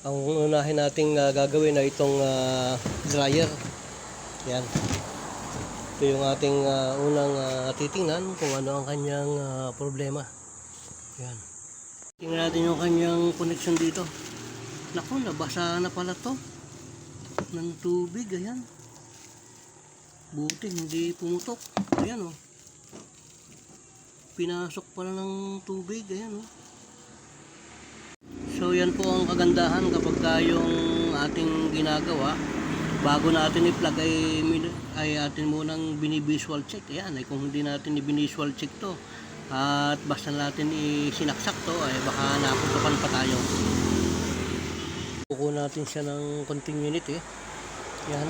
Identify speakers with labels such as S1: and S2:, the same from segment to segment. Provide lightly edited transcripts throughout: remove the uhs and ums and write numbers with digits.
S1: Ang unahin nating gagawin na itong dryer. Yan. Ito yung ating unang titingnan kung ano ang kanyang problema. Yan. Tingnan natin yung kanyang connection dito. Naku, nabasa na pala to ng tubig. Ayan. Buti hindi pumutok. Ayan o. Pinasok pala ng tubig. Ayan o. So yan po ang kagandahan kapag yung ating ginagawa. Bago natin i-plug ay atin munang binivisual check. Ayan, ay kung hindi natin i-visual check to at basta natin isinaksak to ay baka naputukan pa tayo. Kukuha natin siya ng continuity. Yan.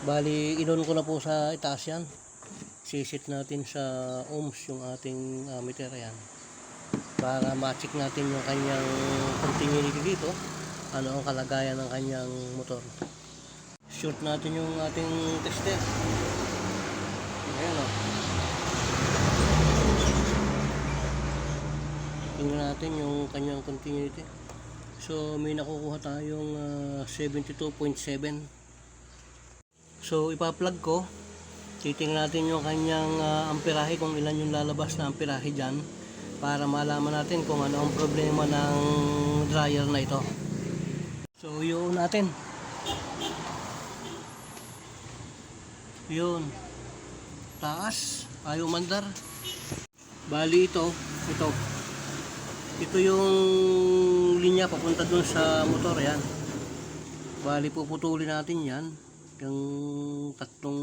S1: Bali, inon ko na po sa itaas yan. Sisit natin sa ohms yung ating meter. Ayan. Para ma-check natin yung kanyang continuity dito. Ano ang kalagayan ng kanyang motor. Short natin yung ating tester. Ayan o. Tingnan natin yung kanyang continuity. So may nakukuha tayong 72.7. So ipa-plug ko. Titingnan natin yung kanyang amperahe, kung ilan yung lalabas na amperahe dyan, para malaman natin kung ano ang problema ng dryer na ito. So yun natin. Yun. Taas. Ayaw mandar. Bali ito yung linya papunta dun sa motor. Yan. Bali puputulin natin yan. Yung tatlong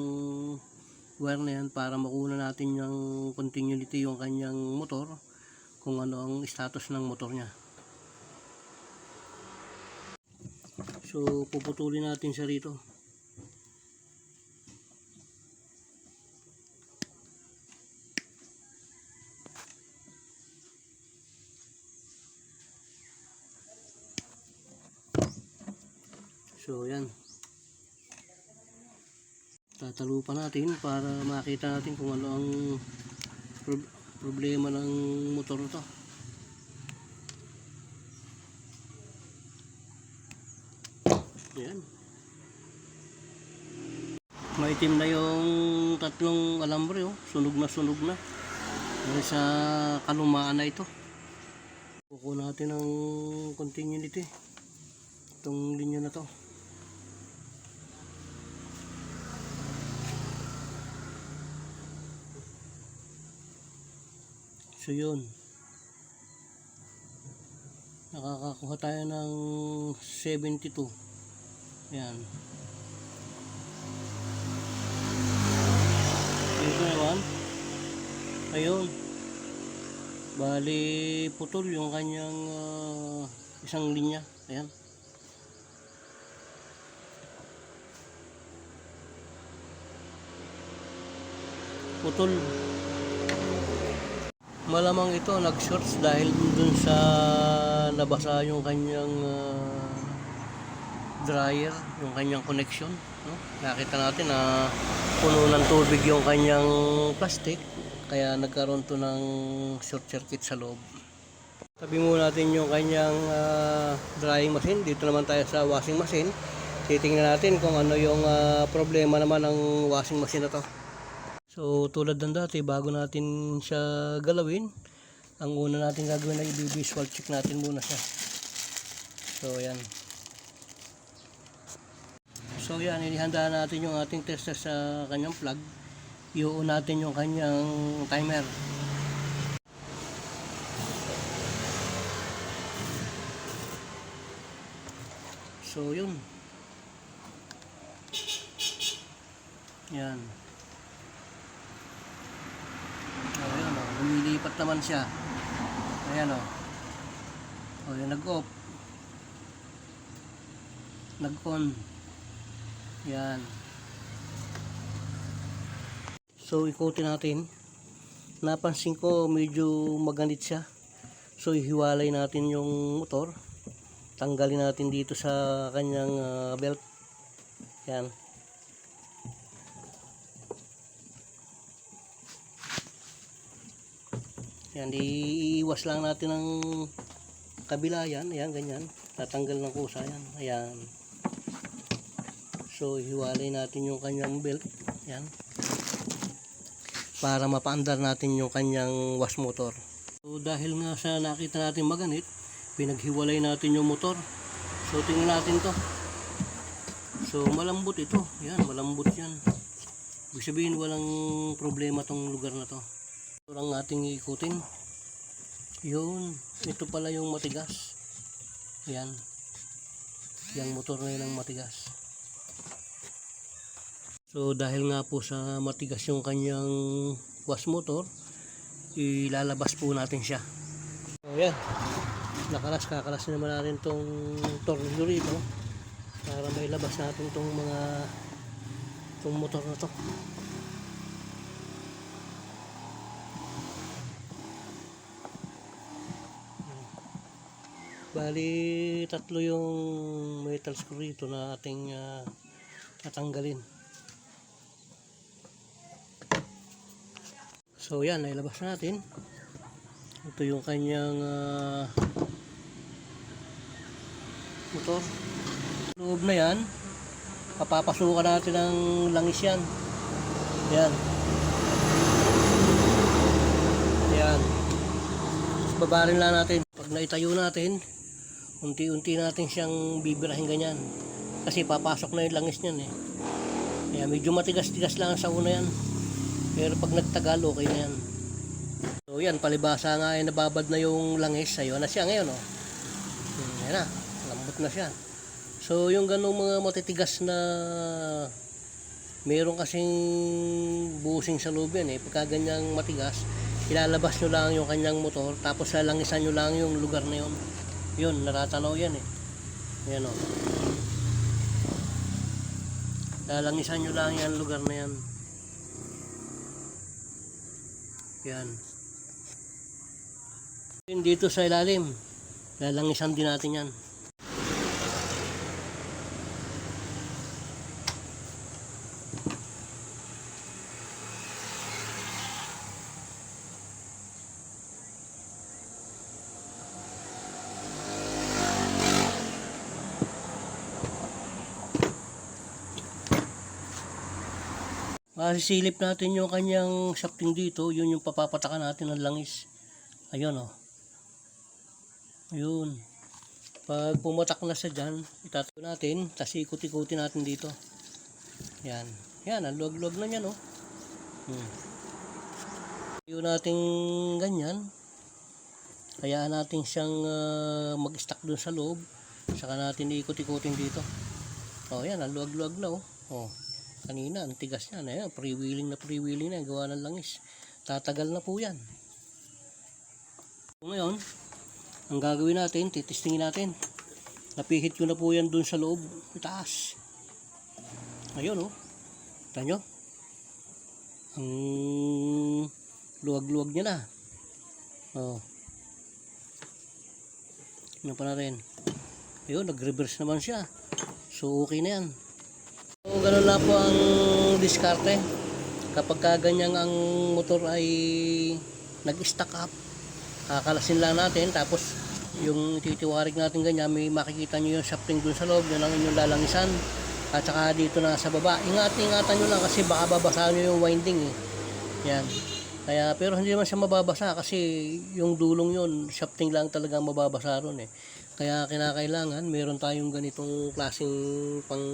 S1: wire na yan para makuha natin yung continuity yung kanyang motor. Kung ano ang status ng motor niya. So puputulin natin siya rito. So yan. Tatalupan natin para makita natin kung ano ang problema ng motor to. Yan. Maitim na yung tatlong alambre. Sunog na. Dahil sa kalumaan na ito. Kukuha natin ng continuity. Itong linya na to. So yun. Nakakakuha tayo ng 72. Yan. Dito naman. Ayun. Bali putol yung kanyang isang linya. Ayan. Putol. Malamang ito nag-shorts dahil dun sa nabasa yung kanyang dryer, yung kanyang connection, no? Nakita natin na puno ng tubig yung kanyang plastic, kaya nagkaroon to ng short circuit sa loob. Tabi muna natin yung kanyang drying machine. Dito naman tayo sa washing machine. Titingnan natin kung ano yung problema naman ng washing machine na to. So tulad ng dati, bago natin siya galawin, ang una natin gagawin ay i-visual check natin muna siya. So yan. So yan, inihanda natin yung ating tester sa kanyang plug. Iuun natin yung kanyang timer. So yun. Yan. Ayan o, lumilipat naman siya. Ayan o. O yan, nag-off. Nag-on. Yan. So ikutin natin. Napansin ko medyo maganit siya. So ihiwalay natin yung motor. Tanggalin natin dito sa kanyang belt. Yan. Yan, iiwas lang natin ng kabila yan, ayan, ganyan. Tatanggal ng kusa yan, ayan. So, hiwalay natin yung kanyang belt, ayan. Para mapaandar natin yung kanyang wash motor. So, dahil nga sa nakita natin maganit, pinaghiwalay natin yung motor. So, tingnan natin to. So, malambot ito. Yan, malambot yan. Ibig sabihin, walang problema tong lugar na to. Ito lang ating ikutin. Yun, ito pala yung matigas. Yan. Yung motor na yun ang matigas. So, dahil nga po sa matigas yung kanyang wash motor, ilalabas po natin siya. So, yan. Kakalas naman natin tong tornilyo rito para may labas natin tong motor na to. Bali, tatlo yung metal screw rito na ating tatanggalin. So yan, nailabas natin. Ito yung kanyang motor. Loob na yan, papapasukan natin ng langis yan. Yan. Yan. Tapos babarin lang natin. Pag naitayo natin, unti-unti natin siyang bibirahin ganyan. Kasi papasok na yung langis niyan eh. Kaya medyo matigas-tigas lang sa una yan. Pero pag nagtagal, okay na yan. So yan, palibasa nga ay nababad na yung langis. Ayun na siya ngayon, oh. Ayan na, lambot na siya. So yung ganong mga matitigas na meron kasing busing sa loob yan eh. Pagka ganyang matigas, ilalabas nyo lang yung kanyang motor, tapos lalangisan nyo lang yung lugar na yun. Yun, natatanaw yan eh. Ayan, oh. Lalangisan nyo lang yan lugar na yan. Yan. Dito sa ilalim, lalangisan din natin yan. Masisilip natin yung kanyang shafting dito, yun yung papapatakan natin ng langis. Ayun, oh. Ayun. Pag pumatak na siya dyan, itatayo natin, tapos ikut-ikutin natin dito. Yan. Yan, ang luwag-luwag na yan, oh. Tayo natin ganyan. Hayaan natin siyang mag-stack dun sa loob. Saka natin ikut-ikutin dito. Oh, yan, ang luwag-luwag na, oh. Oh. Kanina, ang tigas yan. Ayan, pre-wheeling na. Gawa ng langis. Tatagal na po yan. So, ngayon, ang gagawin natin, titistingin natin. Napihit ko na po yan dun sa loob. Itaas. Ayun, oh. Kita nyo? Ang luwag-luwag niya na. Oh. Tingnan pa natin. Ayun, nag-reverse naman siya. So, okay na yan. So, ganun lang po ang diskarte. Kapag ganyan ang motor ay nag-stack up, kakalasin lang natin. Tapos yung titiwarig natin ganyan, may makikita nyo yung shafting dun sa loob, yun ang inyong lalangisan. At saka dito na sa baba, ingatan nyo lang kasi baka babasahan nyo yung winding eh. Yan. Kaya, pero hindi naman siya mababasa kasi yung dulong yun, shafting lang talagang mababasa ron eh. Kaya kinakailangan meron tayong ganitong klaseng pang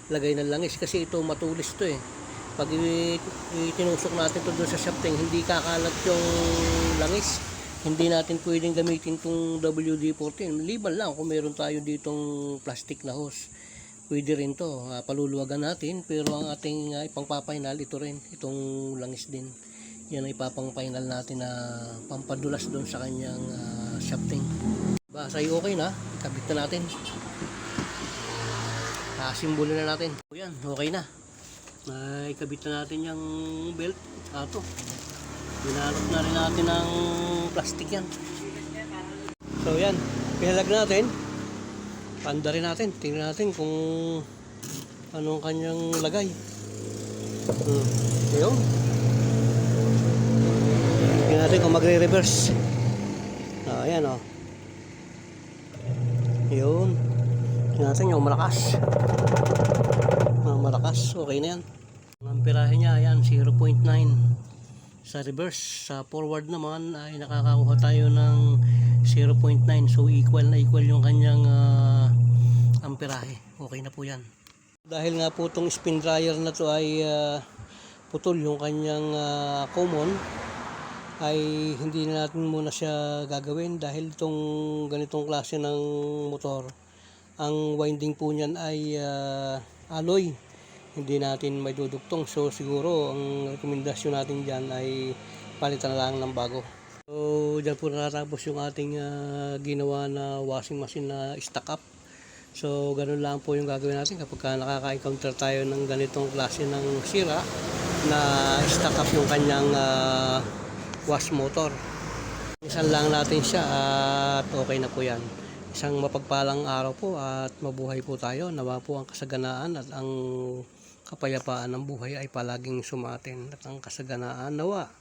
S1: lagay ng langis kasi ito matulis to eh. Pag itinusok natin to doon sa shafting, hindi kakalat yung langis. Hindi natin pwedeng gamitin tong WD-14. Liban lang kung meron tayo ditong plastic na hose. Pwede rin to. Paluluwagan natin pero ang ating ipangpapainal ito rin. Itong langis din. Yan ang ipapangpainal natin na pampadulas doon sa kanyang shafting. Basta okay na. Ikabit na natin. Simbolin na natin. O yan, okay na. Naikabit na natin yung belt. Ato. Binalot na rin natin ng plastic yan. So yan, pinalag natin. Panda rin natin. Tingnan natin kung anong kanyang lagay. Ayun. Tingnan natin kung magre-reverse. Ayan o. Yun. Tingnan natin yung malakas. Malakas. Okay na yan. Ang pirahe niya, ayan, 0.9. Sa reverse, sa forward naman ay nakakakuha tayo ng 0.9. So equal na equal yung kanyang amperahe. Okay na po yan. Dahil nga po itong spin dryer na to ay putol yung kanyang common, ay hindi na natin muna siya gagawin dahil itong ganitong klase ng motor, ang winding po niyan ay alloy, hindi natin may dudugtong. So siguro ang rekomendasyon natin dyan ay palitan na lang ng bago. So dyan po natapos yung ating ginawa na washing machine na stack up. So ganun lang po yung gagawin natin kapag nakaka-encounter tayo ng ganitong klase ng sira na stack up yung kanyang wash motor. Isan lang natin siya at okay na po yan. Isang mapagpalang araw po at mabuhay po tayo. Nawa po ang kasaganaan at ang kapayapaan ng buhay ay palaging sumaatin, at ang kasaganaan nawa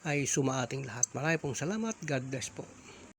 S1: ay sumaating lahat. Maraming pong salamat. God bless po.